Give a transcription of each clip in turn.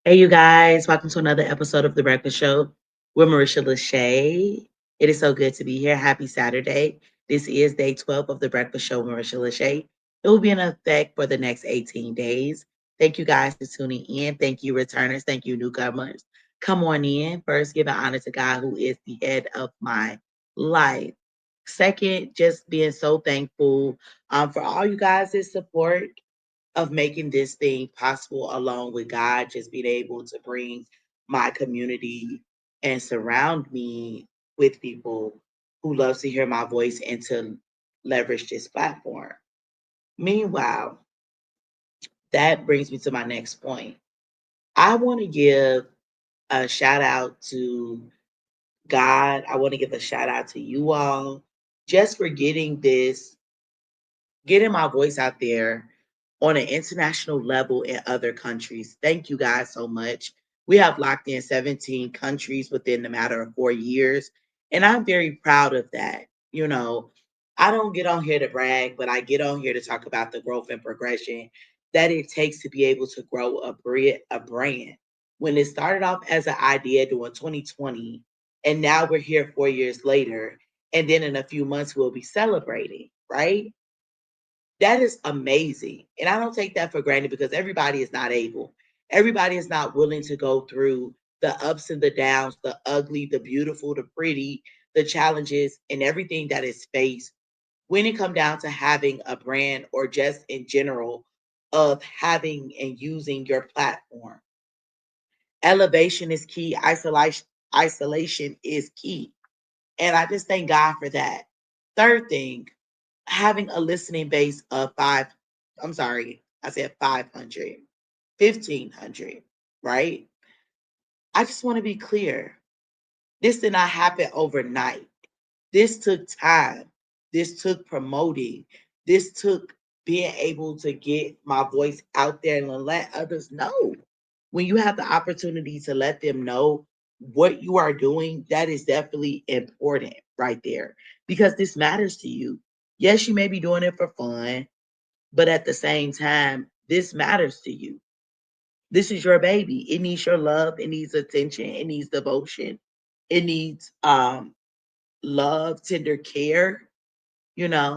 Hey, you guys, welcome to another episode of The Breakfast Show with Marisha LaShay. It is so good to be here. Happy Saturday. This is day 12 of The Breakfast Show with Marisha LaShay. It will be in effect for the next 18 days. Thank you guys for tuning in. Thank you, returners. Thank you, newcomers. Come on in. First, giving honor to God, who is the head of my life. Second, just being so thankful for all you guys' support of making this thing possible along with God, just being able to bring my community and surround me with people who love to hear my voice and to leverage this platform. Meanwhile, that brings me to my next point. I want to give a shout out to God. I want to give a shout out to you all just for getting my voice out there on an international level in other countries. Thank you guys so much. We have locked in 17 countries within the matter of 4 years. And I'm very proud of that. You know, I don't get on here to brag, but I get on here to talk about the growth and progression that it takes to be able to grow a brand. When it started off as an idea during 2020, and now we're here 4 years later, and then in a few months we'll be celebrating, right? That is amazing. And I don't take that for granted because everybody is not able. Everybody is not willing to go through the ups and the downs, the ugly, the beautiful, the pretty, the challenges, and everything that is faced when it comes down to having a brand or just in general of having and using your platform. Elevation is key, isolation is key. And I just thank God for that. Third thing, having a listening base of I'm sorry, I said 500, 1,500, right? I just want to be clear. This did not happen overnight. This took time. This took promoting. This took being able to get my voice out there and let others know. When you have the opportunity to let them know what you are doing, that is definitely important right there because this matters to you. Yes, you may be doing it for fun, but at the same time, this matters to you. This is your baby. It needs your love, it needs attention, it needs devotion, it needs love, tender care.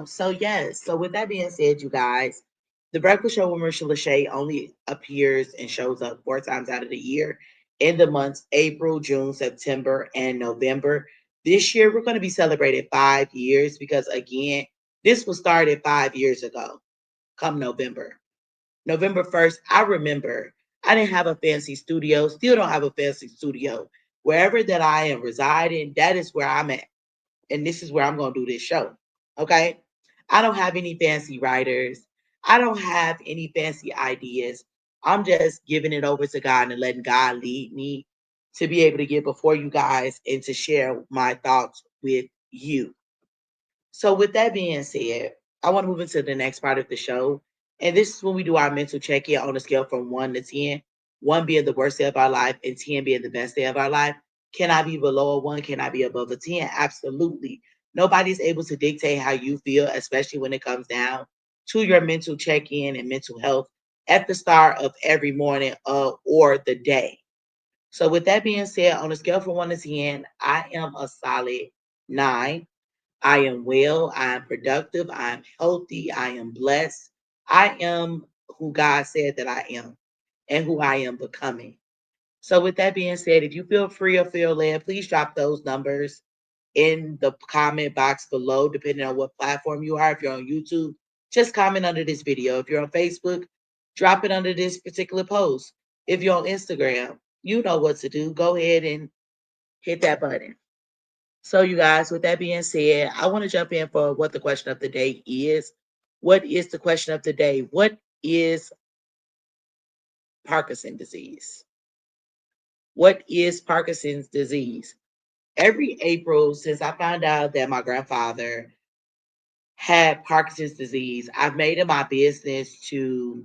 So yes. So with that being said, you guys, the Breakfast Show with Marisha LaShay only appears and shows up 4 times out of the year in the months April, June, September, and November. This year we're going to be celebrating 5 years because again, this was started 5 years ago. Come November. November 1st, I remember I didn't have a fancy studio, still don't have a fancy studio. Wherever that I am residing, that is where I'm at. And this is where I'm going to do this show. Okay. I don't have any fancy writers. I don't have any fancy ideas. I'm just giving it over to God and letting God lead me to be able to get before you guys and to share my thoughts with you. So, with that being said, I want to move into the next part of the show. And this is when we do our mental check in on a scale from 1 to 10, 1 being the worst day of our life and 10 being the best day of our life. Can I be below a 1? Can I be above a 10? Absolutely. Nobody's able to dictate how you feel, especially when it comes down to your mental check in and mental health at the start of every morning or the day. So, with that being said, on a scale from 1 to 10, I am a solid 9. I am well, I am productive, I am healthy, I am blessed. I am who God said that I am and who I am becoming. So, with that being said, if you feel free or feel led, please drop those numbers in the comment box below, depending on what platform you are. If you're on YouTube, just comment under this video. If you're on Facebook, drop it under this particular post. If you're on Instagram, you know what to do. Go ahead and hit that button. So, you guys, with that being said, I want to jump in for what the question of the day is. What is the question of the day? What is Parkinson disease? What is Parkinson's disease? Every April, since I found out that my grandfather had Parkinson's disease, I've made it my business to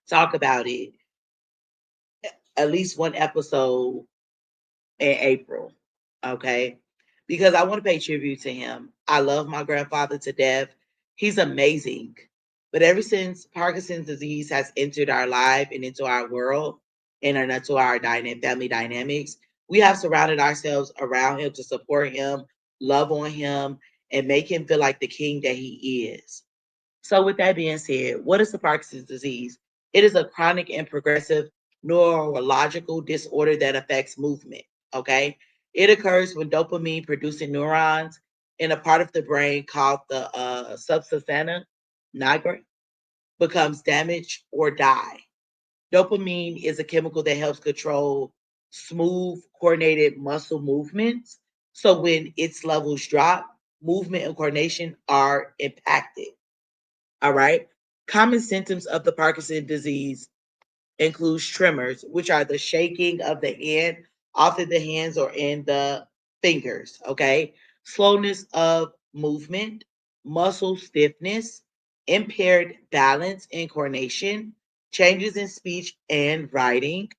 talk about it at least one episode in April. Okay. Because I want to pay tribute to him. I love my grandfather to death. He's amazing. But ever since Parkinson's disease has entered our life and into our world, and to our family dynamics. We have surrounded ourselves around him to support him, love on him, and make him feel like the king that he is. So, with that being said, what is the Parkinson's disease? It is a chronic and progressive neurological disorder that affects movement. Okay. It occurs when dopamine producing neurons in a part of the brain called the subsistema nigra becomes damaged or die. Dopamine is a chemical that helps control smooth, coordinated muscle movements. So when its levels drop, movement and coordination are impacted. All right. Common symptoms of the Parkinson disease includes tremors, which are the shaking of the hand, often the hands or in the fingers. Okay. Slowness of movement, muscle stiffness, impaired balance and coordination, changes in speech and writing,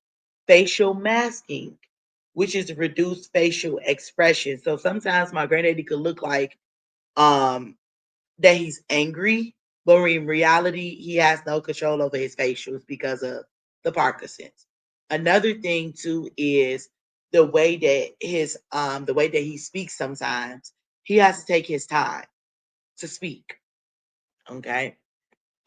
facial masking, which is reduced facial expression. So sometimes my granddaddy could look like um that he's angry, but in reality, he has no control over his facials because of the Parkinson's. Another thing too is the way that he speaks sometimes. He has to take his time to speak. Okay.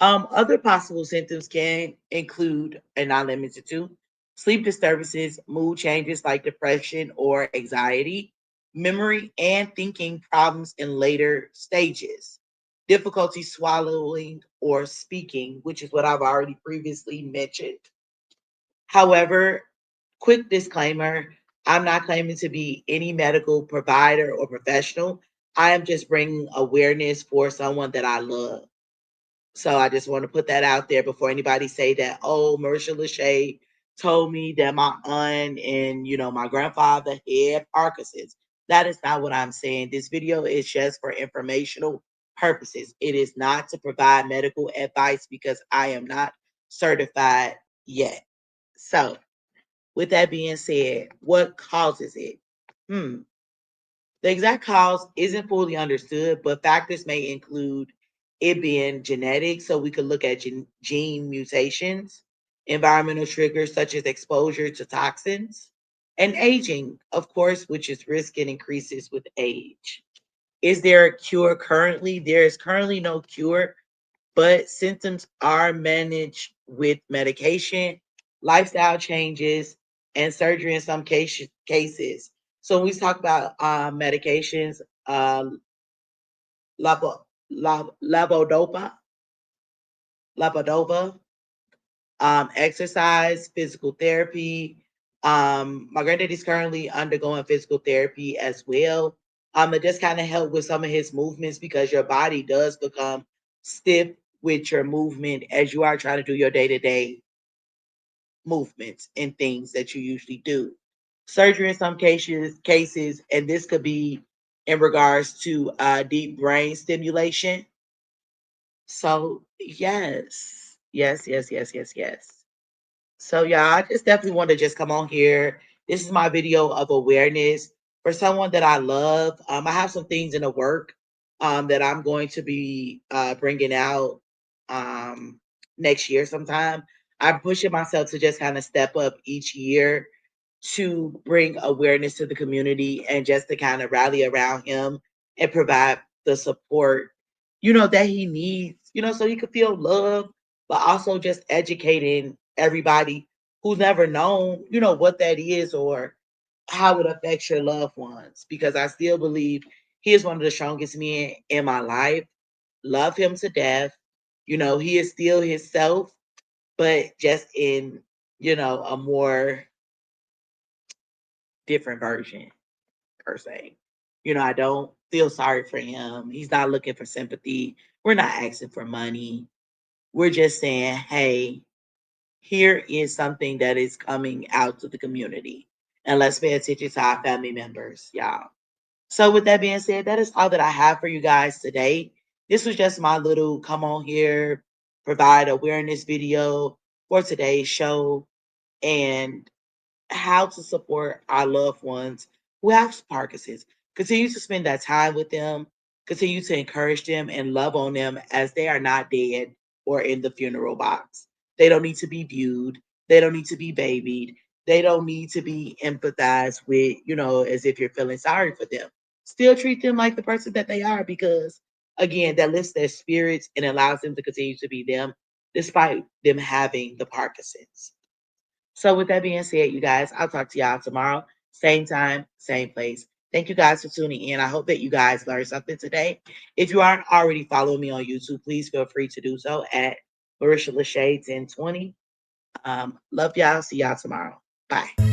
Other possible symptoms can include, and not limited to, sleep disturbances, mood changes like depression or anxiety, memory and thinking problems in later stages, difficulty swallowing or speaking, which is what I've already previously mentioned. However, quick disclaimer, I'm not claiming to be any medical provider or professional. I am just bringing awareness for someone that I love. So I just want to put that out there before anybody say that, oh, Marisha LaShay told me that my aunt and my grandfather had Parkinson's. That is not what I'm saying. This video is just for informational purposes. It is not to provide medical advice because I am not certified yet. So with that being said, what causes it? Hmm. The exact cause isn't fully understood, but factors may include it being genetic, so we could look at gene mutations, environmental triggers such as exposure to toxins, and aging, of course, which is risk and increases with age. Is there a cure currently? There is currently no cure, but symptoms are managed with medication, lifestyle changes, and surgery in some cases. So when we talk about medications, lavo, lavodopa, lavadova, exercise, physical therapy. My granddaddy's currently undergoing physical therapy as well. It just kind of help with some of his movements because your body does become stiff with your movement as you are trying to do your day to day movements and things that you usually do. Surgery in some cases, and this could be in regards to deep brain stimulation. So yes. So yeah, I just definitely want to just come on here. This is my video of awareness for someone that I love. I have some things in the work that I'm going to be bringing out next year sometime. I'm pushing myself to just kind of step up each year to bring awareness to the community and just to kind of rally around him and provide the support, that he needs, so he could feel love, but also just educating everybody who's never known, what that is or how it affects your loved ones. Because I still believe he is one of the strongest men in my life. Love him to death. He is still himself, but just in, a more different version per se. I don't feel sorry for him. He's not looking for sympathy. We're not asking for money. We're just saying, hey, here is something that is coming out to the community. And let's pay attention to our family members, y'all. So, with that being said, that is all that I have for you guys today. This was just my little come on here, provide awareness video for today's show. And how to support our loved ones who have Parkinson's. Continue to spend that time with them, continue to encourage them and love on them as they are not dead or in the funeral box. They don't need to be viewed. They don't need to be babied. They don't need to be empathized with, as if you're feeling sorry for them. Still treat them like the person that they are because, again, that lifts their spirits and allows them to continue to be them despite them having the Parkinson's. So, with that being said, you guys, I'll talk to y'all tomorrow, same time, same place. Thank you guys for tuning in. I hope that you guys learned something today. If you aren't already following me on YouTube, please feel free to do so at Marisha LaShay 1020. Love y'all. See y'all tomorrow. Bye.